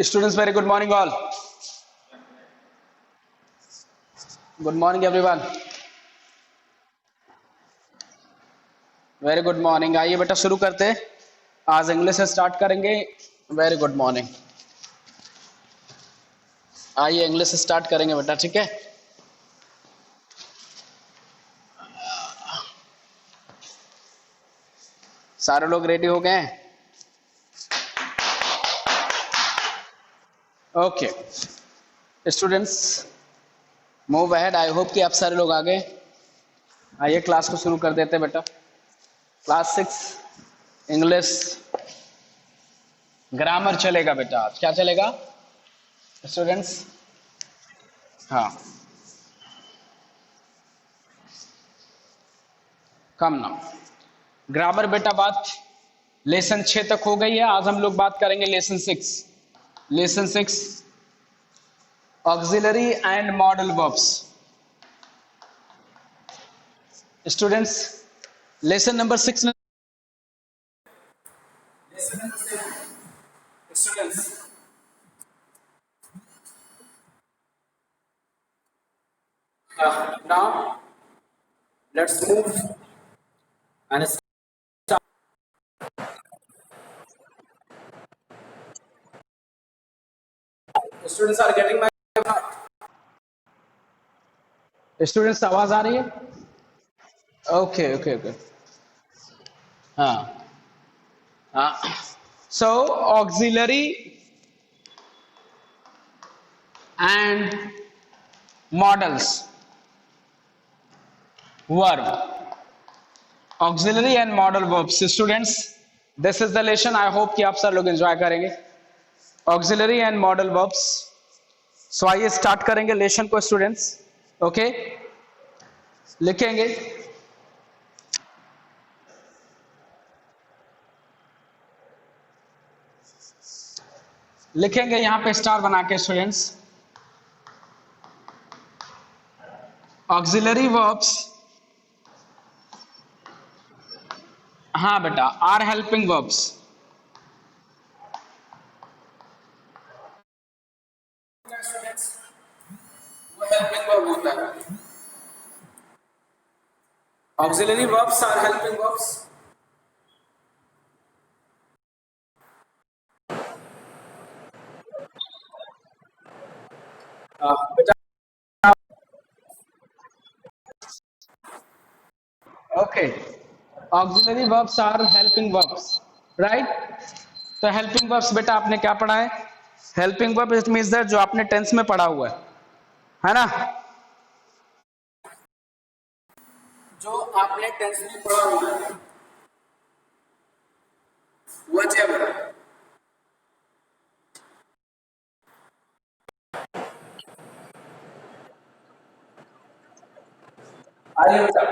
Students, very good morning all. Good morning everyone. Very good morning. आइए बेटा शुरू करते हैं. आज इंग्लिश से स्टार्ट करेंगे. Very good morning. आइए इंग्लिश से स्टार्ट करेंगे बेटा, ठीक है. सारे लोग रेडी हो गए हैं? Okay students, move ahead. I hope कि आप सारे लोग आ गए. आइए क्लास को शुरू कर देते हैं बेटा. क्लास 6 इंग्लिश ग्रामर चलेगा बेटा. आज क्या चलेगा स्टूडेंट्स? हाँ, कम नाउ. ग्रामर बेटा बात लेसन 6 तक हो गई है. आज हम लोग बात करेंगे lesson 6. Lesson 6 auxiliary and modal verbs. Students, lesson number 6 students, now let's move and start. Students are getting my students, आवाज आ रही है? Okay okay okay. हाँ, so auxiliary and models verb. Auxiliary and model verbs. Students, this is the lesson. I hope कि आप सब लोग enjoy करेंगे. Auxiliary and model verbs. So आइए स्टार्ट करेंगे लेसन को स्टूडेंट्स. ओके, लिखेंगे. लिखेंगे यहां पे स्टार बना के स्टूडेंट्स. ऑक्सिलरी वर्ब्स, हाँ बेटा, आर हेल्पिंग वर्ब्स. वो हेल्पिंग वर्ब होता है. Auxiliary verbs are helping verbs. बेटा okay, auxiliary verbs are helping verbs, right. तो हेल्पिंग वर्ब्स बेटा आपने क्या पढ़ा है? Helping verb it means that जो आपने टेंस में पढ़ा हुआ है ना? जो आपने टेंस में पढ़ा हुआ है व्हाटएवर. आइए बेटा,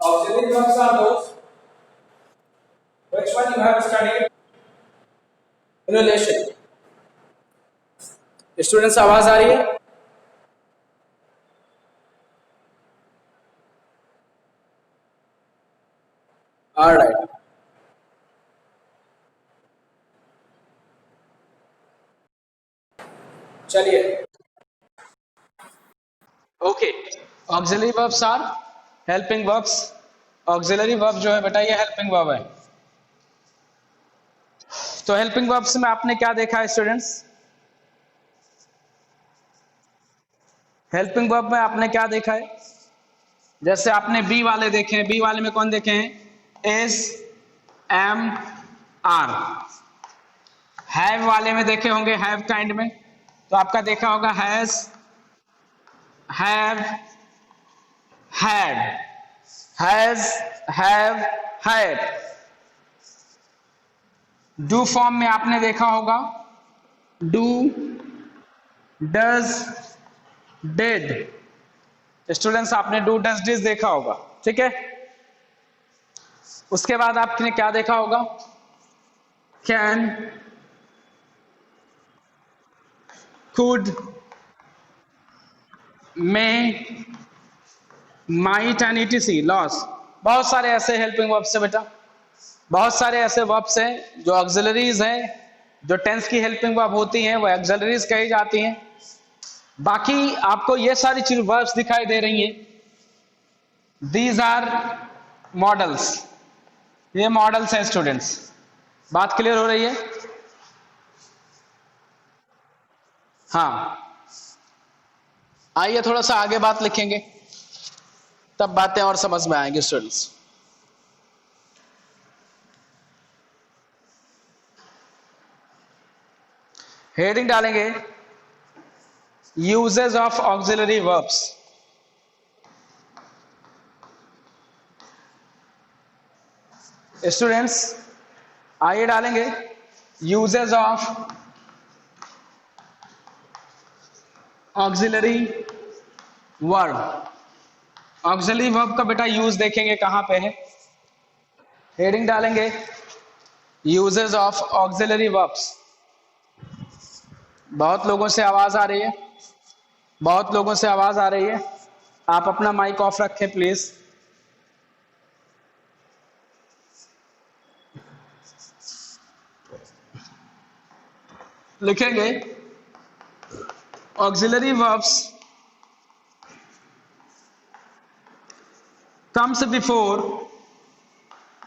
auxiliary verbs are those which one you have studied in relation. Students, आवाज आ रही है? ऑलराइट, चलिए. Okay, auxiliary verbs are helping verbs. Auxiliary verb जो है बेटा ये हेल्पिंग वर्ब है. तो हेल्पिंग वर्ब्स में आपने क्या देखा है स्टूडेंट्स? हेल्पिंग वर्ब में आपने क्या देखा है? जैसे आपने बी वाले देखे हैं. बी वाले में कौन देखे हैं? S, am, are. हैव वाले में देखे होंगे, हैव काइंड में. तो आपका देखा होगा has, have, had, has, have, had. Do form में आपने देखा होगा डू, डज, डिड. स्टूडेंट्स, आपने डू, डज, डिड देखा होगा, ठीक है. उसके बाद आपने क्या देखा होगा? Can, could, may, might and etc., loss. बहुत सारे ऐसे हेल्पिंग वर्ब्स है बेटा. बहुत सारे ऐसे वर्ब्स हैं जो ऑक्सिलरीज हैं जो टेंस की हेल्पिंग वर्ब होती हैं वो ऑक्सिलरीज कही जाती हैं। बाकी आपको ये सारी चीज वर्ब्स दिखाई दे रही हैं, दीज आर मॉडल्स, ये मॉडल्स हैं स्टूडेंट्स। बात क्लियर हो रही है? हाँ, आइए थोड़ा सा आगे बात लिखेंगे, तब बातें और समझ में आएंगी स्टूडेंट्स। हेडिंग डालेंगे uses of auxiliary verbs. Students आइए डालेंगे uses of auxiliary verb. Auxiliary verb का बेटा यूज देखेंगे कहां पे है। हेडिंग डालेंगे यूजेस ऑफ ऑक्सिलरी वर्ब्स। बहुत लोगों से आवाज आ रही है, बहुत लोगों से आवाज आ रही है, आप अपना माइक ऑफ रखें प्लीज। लिखेंगे auxiliary verbs comes before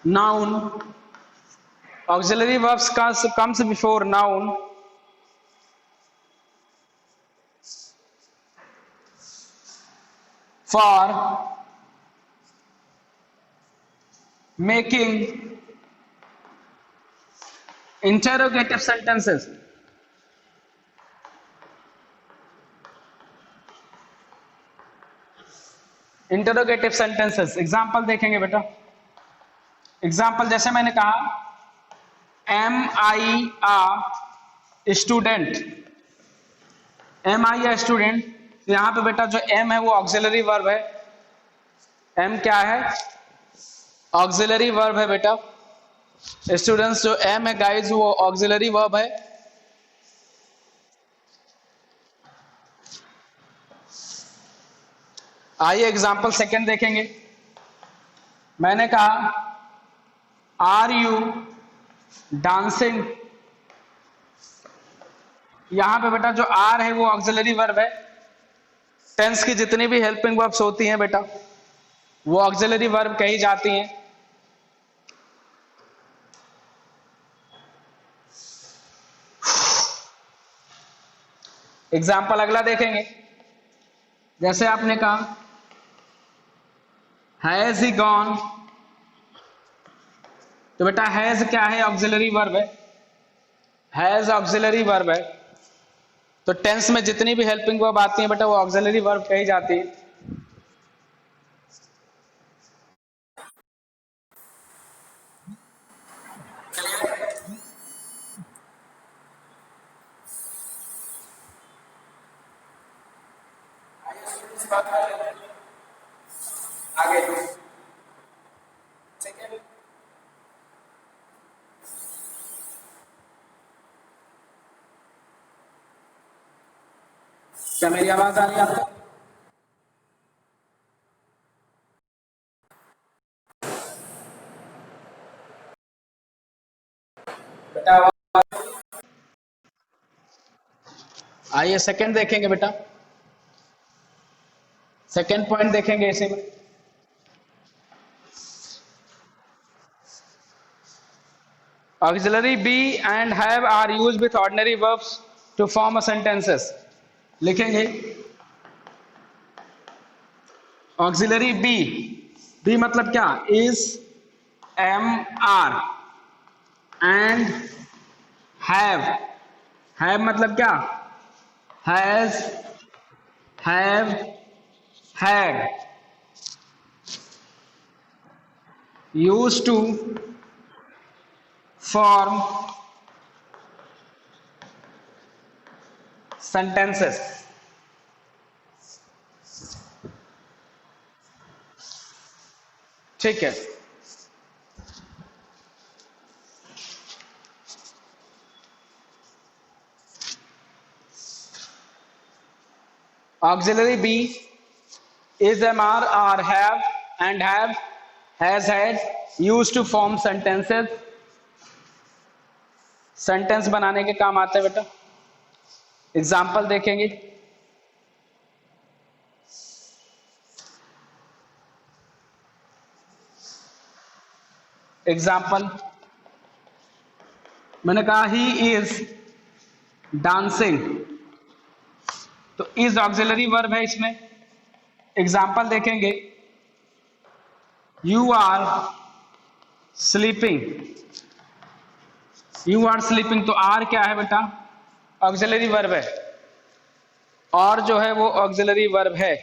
noun. Auxiliary verbs comes before noun for making interrogative sentences. Interrogative sentences example देखेंगे बेटा। एग्जाम्पल जैसे मैंने कहा एम आई आ स्टूडेंट, एम आई आ स्टूडेंट, यहां पे बेटा जो एम है वो ऑक्सिलरी वर्ब है। एम क्या है? ऑक्सिलरी वर्ब है बेटा। स्टूडेंट्स जो एम है गाइस वो ऑक्सिलरी वर्ब है। आइए एग्जाम्पल सेकेंड देखेंगे। मैंने कहा आर यू डांसिंग, यहां पे बेटा जो आर है वो ऑक्सिलरी वर्ब है। टेंस की जितनी भी हेल्पिंग वर्ब्स होती हैं बेटा वो ऑक्सिलरी वर्ब कही जाती हैं। एग्जाम्पल अगला देखेंगे। जैसे आपने कहा हैज ही गॉन, तो बेटा हैज क्या है? ऑक्सिलरी वर्ब है। हैज ऑक्सिलरी वर्ब है, तो टेंस में जितनी भी हेल्पिंग वर्ब आती है बेटा वो ऑक्सिलरी वर्ब कही जाती है। आगे क्या मेरी आवाज आ रही है आपको? बेटा आइए सेकंड देखेंगे बेटा। सेकंड पॉइंट देखेंगे इसी में। Auxiliary be and have are used with ordinary verbs to form a sentences. लिखेंगे ऑक्सिलरी बी, बी मतलब क्या? Is, am, are, and have मतलब क्या? Has, have, had, used to form sentences। ठीक है, auxiliary B is, am, are, have and have, has, had, used to form sentences। Sentence बनाने के काम आते हैं बेटा। एग्जाम्पल देखेंगे। एग्जाम्पल मैंने कहा ही इज डांसिंग, तो इज ऑक्सिलरी वर्ब है इसमें। एग्जाम्पल देखेंगे, you are sleeping, you are sleeping, तो आर क्या है बेटा? ऑक्सिलरी वर्ब है, और जो है वो ऑक्सिलरी वर्ब है।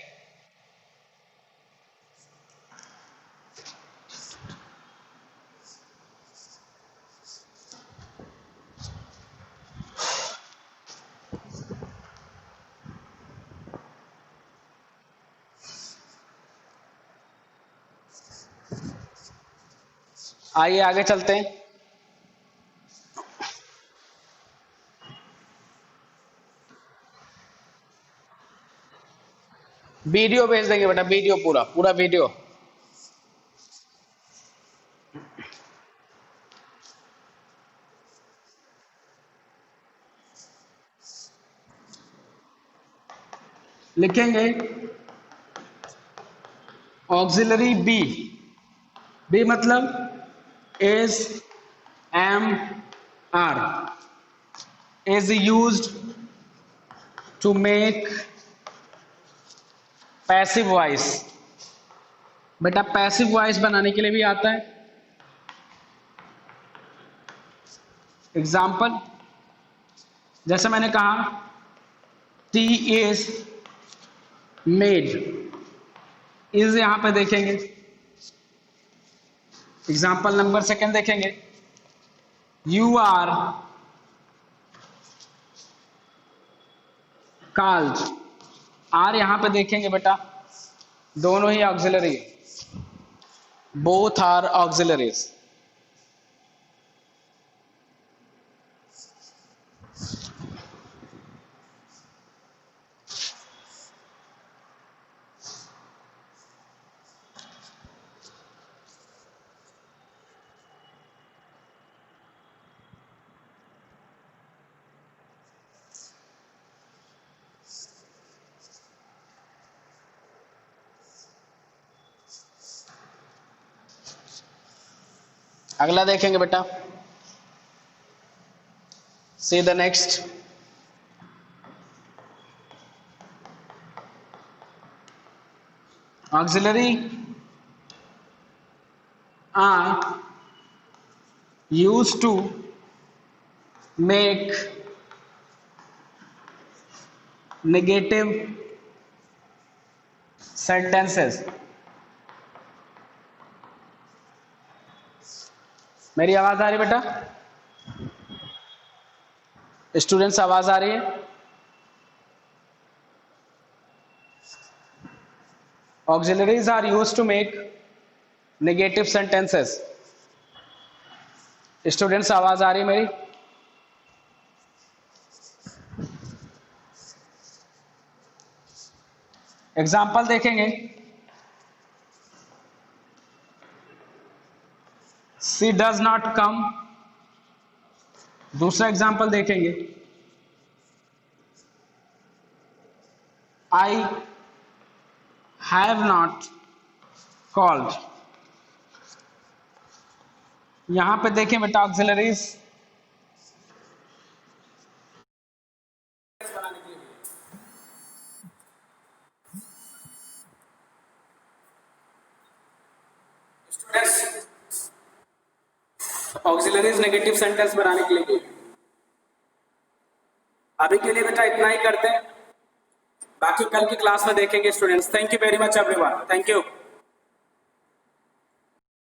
आइए आगे चलते हैं। वीडियो भेज देंगे बेटा, वीडियो पूरा पूरा वीडियो। लिखेंगे ऑक्सिलरी बी, बी मतलब is am are, is used to make passive voice. बेटा पैसिव वॉइस बनाने के लिए भी आता है। एग्जाम्पल जैसे मैंने कहा, टी इज मेड, इज यहां पे देखेंगे। एग्जाम्पल नंबर सेकंड देखेंगे, यू आर कॉल्ड, आर यहां पे देखेंगे बेटा, दोनों ही ऑक्सिलरी, बोथ आर ऑक्सिलरीज। अगला देखेंगे बेटा, see the next. Auxiliary are used to make negative sentences. मेरी आवाज आ रही बेटा? स्टूडेंट्स आवाज आ रही है? Auxiliaries are used to make negative sentences. Students आवाज आ रही है मेरी? एग्जाम्पल देखेंगे, शी डज नॉट कम। दूसरा एग्जाम्पल देखेंगे, आई हैव नॉट कॉल्ड। यहां पे देखें बेटा ऑक्सिलरीज ऑक्सिलरीज नेगेटिव सेंटेंस बनाने के लिए। अभी के लिए बेटा इतना ही करते हैं, बाकी कल की क्लास में देखेंगे students. Thank you very much everyone, thank you.